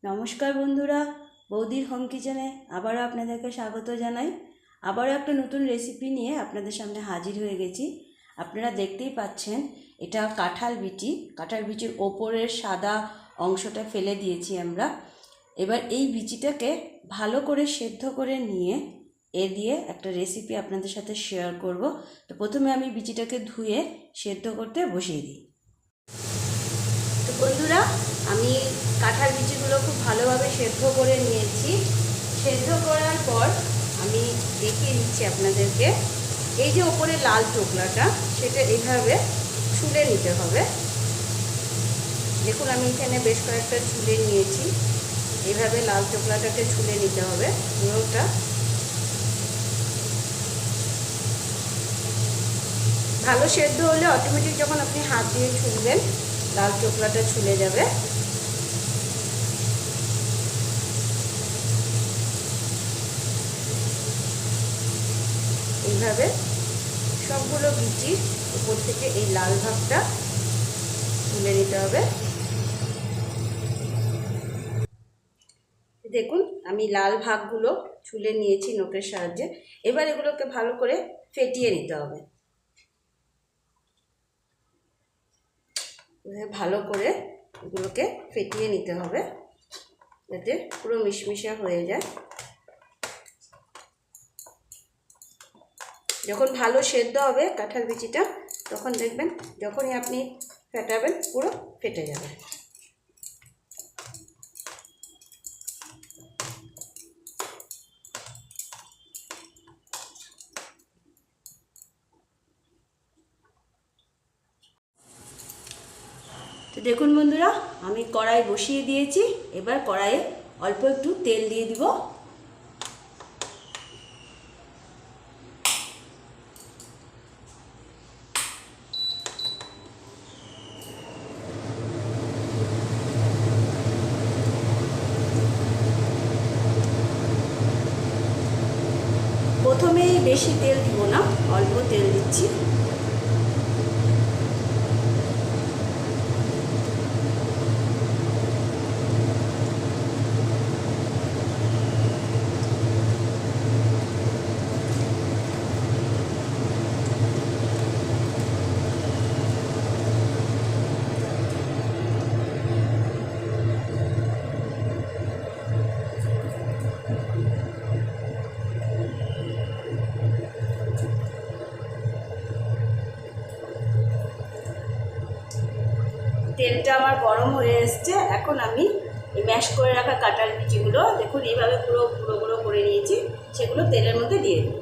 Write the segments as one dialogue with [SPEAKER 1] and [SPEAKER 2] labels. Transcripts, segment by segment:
[SPEAKER 1] নমস্কার বন্ধুরা, বৌদির হোম কিচেনে আবারও আপনাদেরকে স্বাগত জানাই। আবারও একটা নতুন রেসিপি নিয়ে আপনাদের সামনে হাজির হয়ে গেছি। আপনারা দেখতেই পাচ্ছেন, এটা কাঁঠাল বিচির ওপরের সাদা অংশটা ফেলে দিয়েছি আমরা। এবার এই বিচিটাকে ভালো করে সেদ্ধ করে নিয়ে এ দিয়ে একটা রেসিপি আপনাদের সাথে শেয়ার করব। তো প্রথমে আমি বিচিটাকে ধুয়ে সেদ্ধ করতে বসিয়ে দিই। তো বন্ধুরা, আমি কাঁঠাল বিচিগুলো খুব ভালোভাবে সেদ্ধ করে নিয়েছি। সেদ্ধ করার পর আমি দেখিয়ে দিচ্ছি আপনাদেরকে। এই যে ওপরে লাল টোকলাটা, সেটা এইভাবে ছুলে নিতে হবে। দেখুন, আমি এখানে বেশ কয়েকটা ছুলে নিয়েছি। এইভাবে লাল টোকলাটাকে ছুলে নিতে হবে পুরোটা। ভালো সেদ্ধ হলে অটোমেটিক যখন আপনি হাত দিয়ে ছুলবেন, লাল চোকলাটা ছুলে যাবে। এইভাবে সবগুলো বিচির উপর থেকে এই লাল ভাগটা তুলে নিতে হবে। দেখুন, আমি লাল ভাগগুলো ছুলে নিয়েছি নখের সাহায্যে। এবার এগুলোকে ভালো করে ফেটিয়ে নিতে হবে। ভালো করে এগুলোকে ফেটিয়ে নিতে হবে যাতে পুরো মিশমিশা হয়ে যায়। যখন ভালো সেদ্ধ হবে কাঁঠাল বিচিটা, তখন দেখবেন যখনই আপনি ফেটাবেন পুরো ফেটে যাবে। তো দেখুন বন্ধুরা, আমি কড়াই বসিয়ে দিয়েছি। এবার কড়াইয়ে অল্প একটু তেল দিয়ে দিব। প্রথমেই বেশি তেল দিব না, অল্প তেল দিচ্ছি। তেলটা আমার গরম হয়ে এসছে। এখন আমি এই ম্যাশ করে রাখা কাঁঠাল বিচিগুলো, দেখুন এইভাবে পুরো গুঁড়ো গুঁড়ো করে নিয়েছি, সেগুলো তেলের মধ্যে দিয়ে দেব।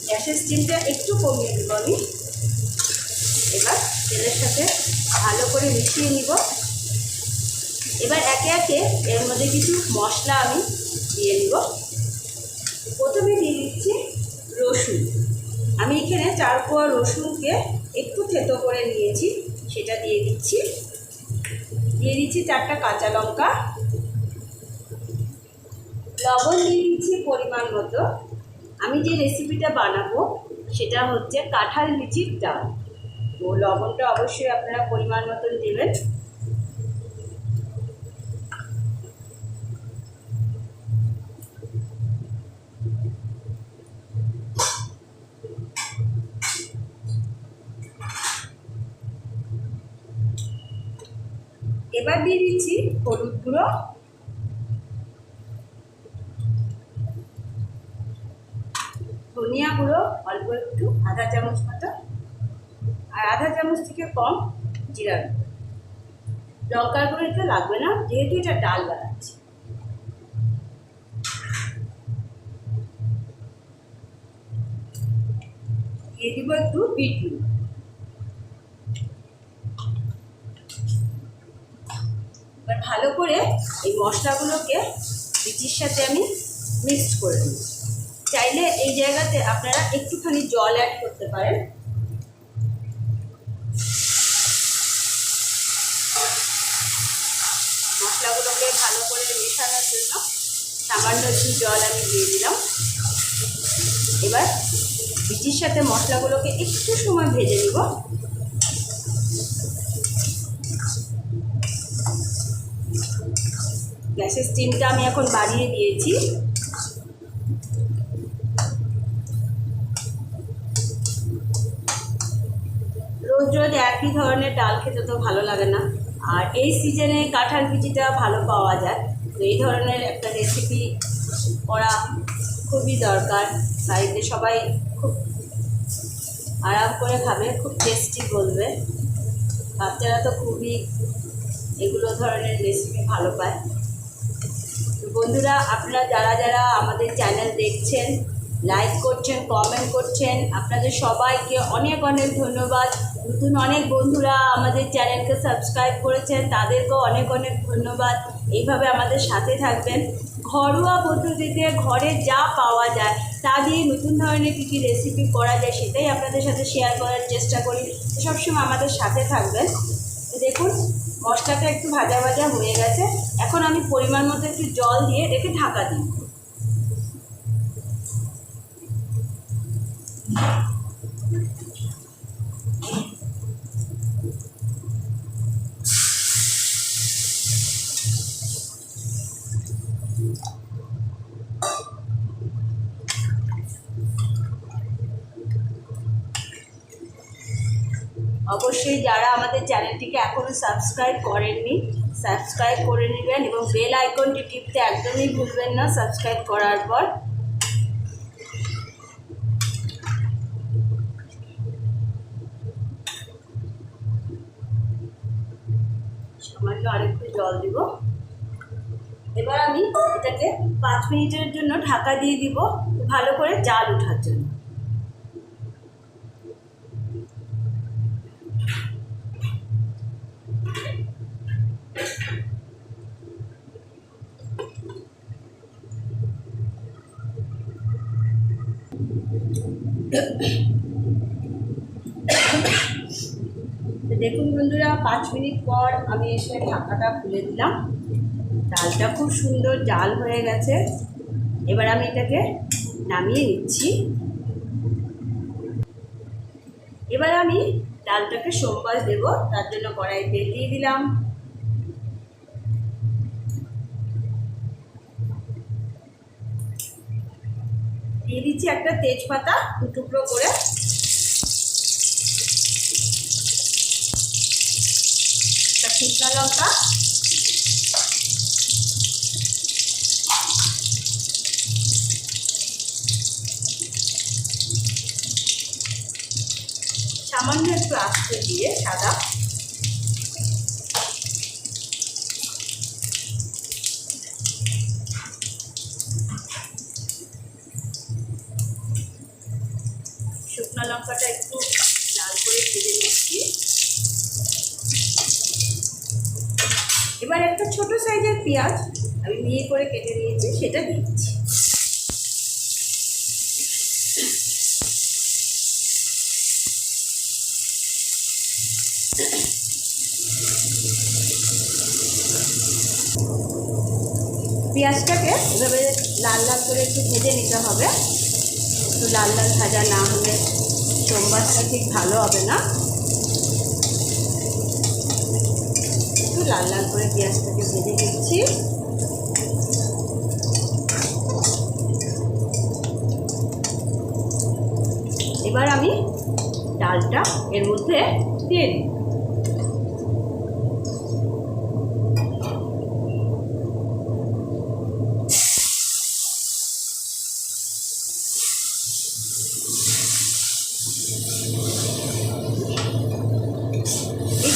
[SPEAKER 1] গ্যাসের স্টিমটা একটু কমিয়ে দেবো আমি। এবার তেলের সাথে ভালো করে মিশিয়ে নিব। এবার একে একে এর মধ্যে কিছু মশলা আমি দিয়ে দিব। প্রথমে দিয়ে দিচ্ছি রসুন। আমি এখানে 4 কোয়া রসুনকে একটু থেতো করে নিয়েছি, সেটা দিয়ে দিচ্ছি। দিয়ে দিচ্ছি 4টা কাঁচা লঙ্কা। লবণ দিয়ে দিচ্ছি পরিমাণ মতো। আমি যে রেসিপিটা বানাবো সেটা হচ্ছে কাঁঠাল বিচির ডাল। তো লবণটা অবশ্যই আপনারা পরিমাণ মতন দেবেন। এবার দিয়ে দিচ্ছি হলুদ গুঁড়ো, ধনিয়া গুঁড়ো অল্প একটু, আধা চামচ মতো, আর আধা চামচ থেকে কম জিরা গুঁড়ো। লঙ্কার গুঁড়ো এটা লাগবে না, যেহেতু এটা ডাল বানাচ্ছি। দিয়ে দিব একটু বিট নুন। এবার ভালো করে এই মশলাগুলোকে বিচির সাথে আমি মিক্সড করে দিই। চাইলে এই জায়গাতে আপনারা একটুখানি জল অ্যাড করতে পারেন। মশলাগুলোকে ভালো করে কষানোর জন্য সামান্য একটু জল আমি দিয়ে দিলাম। এবার বিচির সাথে মশলাগুলোকে একটু সময় ভেজে নিব। গ্যাসের স্টিমটা আমি এখন বাড়িয়ে দিয়েছি। রোজ রোজ একই ধরনের ডাল খেতে তো ভালো লাগে না, আর এই সিজনে কাঁঠাল বিচিটা ভালো পাওয়া যায়, তো এই ধরনের একটা রেসিপি করা খুবই দরকার। বাড়িতে সবাই খুব আরাম করে খাবে, খুব টেস্টি বলবে। বাচ্চারা তো খুবই এগুলো ধরনের রেসিপি ভালো পায়। তো বন্ধুরা, আপনারা যারা যারা আমাদের চ্যানেল দেখছেন, লাইক করছেন, কমেন্ট করছেন, আপনাদের সবাইকে অনেক অনেক ধন্যবাদ। নতুন অনেক বন্ধুরা আমাদের চ্যানেলকে সাবস্ক্রাইব করেছেন, তাদেরকেও অনেক অনেক ধন্যবাদ। এইভাবে আমাদের সাথে থাকবেন। ঘরোয়া পদ্ধতিতে ঘরে যা পাওয়া যায় তা দিয়ে নতুন ধরনের কী কী রেসিপি করা যায় সেটাই আপনাদের সাথে শেয়ার করার চেষ্টা করি। সবসময় আমাদের সাথে থাকবেন। দেখুন মশলাটা একটু ভাজা ভাজা হয়ে গেছে। এখন আমি পরিমাণ মতো একটু জল দিয়ে রেখে ঢাকা দিই। অবশ্যই যারা আমাদের চ্যানেলটিকে এখনও সাবস্ক্রাইব করেননি, সাবস্ক্রাইব করে নেবেন এবং বেল আইকনটি টিপতে একদমই ভুলবেন না সাবস্ক্রাইব করার পর। সামান্য আরেকটু জল দিব। এবার আমি এটাকে 5 মিনিটের জন্য ঢাকা দিয়ে দিব, ভালো করে জাল ওঠার জন্য। দেখুন বন্ধুরা, 5 মিনিট পর আমি এসে ঢাকাটা খুলে দিলাম। ডালটা খুব সুন্দর জাল হয়ে গেছে। এবার আমি এটাকে নামিয়ে নিচ্ছি। এবার আমি ডালটাকে সোমবার দেব, তার জন্য কড়াই তেল দিয়ে দিলাম। দিয়ে দিচ্ছি একটা তেজপাতা টুকরো করে, একটা শুকনো লঙ্কা, সামান্য একটু আস্ত দিয়ে সাদা, শুকনো লঙ্কাটা একটু লাল করে ভেজে নিচ্ছি। এবার একটা ছোট সাইজের পেঁয়াজ আমি মিহি করে কেটে নিয়েছি, সেটা দিচ্ছি। পেঁয়াজটাকে এভাবে লাল লাল করে একটু ভেজে নিতে হবে। একটু লাল লাল ভাজা না হলে সোমবারটা ঠিক ভালো হবে না। একটু লাল লাল করে পেঁয়াজটাকে ভেজে নিচ্ছি। এবার আমি ডালটা এর মধ্যে দিয়ে দিই।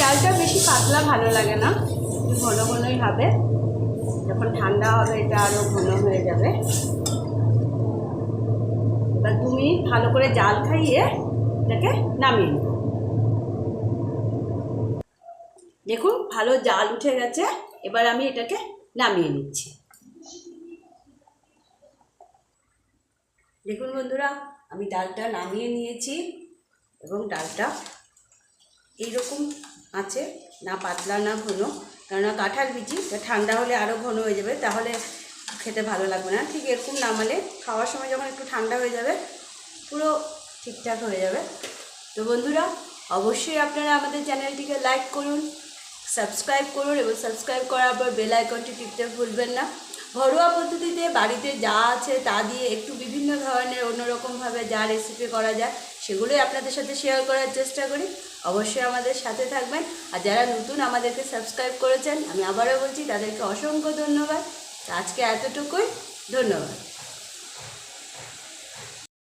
[SPEAKER 1] ডালটা বেশি পাতলা ভালো লাগে না, একটু ঘন ঘনই হবে। যখন ঠান্ডা হবে এটা আরও ঘন হয়ে যাবে। এবার 2 মিনিট ভালো করে জাল খাইয়ে এটাকে নামিয়ে নেব। দেখুন ভালো জাল উঠে গেছে। এবার আমি এটাকে নামিয়ে নিচ্ছি। দেখুন বন্ধুরা, আমি ডালটা নামিয়ে নিয়েছি এবং ডালটা এইরকম আছে, না পাতলা না ঘন। কেননা কাঁঠাল বিচি ঠান্ডা হলে আরও ঘন হয়ে যাবে, তাহলে খেতে ভালো লাগবে না। ঠিক এরকম নামালে খাওয়ার সময় যখন একটু ঠান্ডা হয়ে যাবে পুরো ঠিকঠাক হয়ে যাবে। তো বন্ধুরা, অবশ্যই আপনারা আমাদের চ্যানেলটিকে লাইক করুন, সাবস্ক্রাইব করুন এবং সাবস্ক্রাইব করার পর বেল আইকনটি টিপতে ভুলবেন না। ঘরোয়া পদ্ধতিতে বাড়িতে যা আছে তা দিয়ে একটু বিভিন্ন ধরনের অন্যরকমভাবে যা রেসিপি করা যায় সেগুলোই আপনাদের সাথে শেয়ার করার চেষ্টা করি। অবশ্যই আমাদের সাথে থাকবেন। আর যারা নতুন আমাদেরকে সাবস্ক্রাইব করেছেন, আমি আবারও বলছি তাদেরকে অসংখ্য ধন্যবাদ। আজকে এতটুকুই, ধন্যবাদ।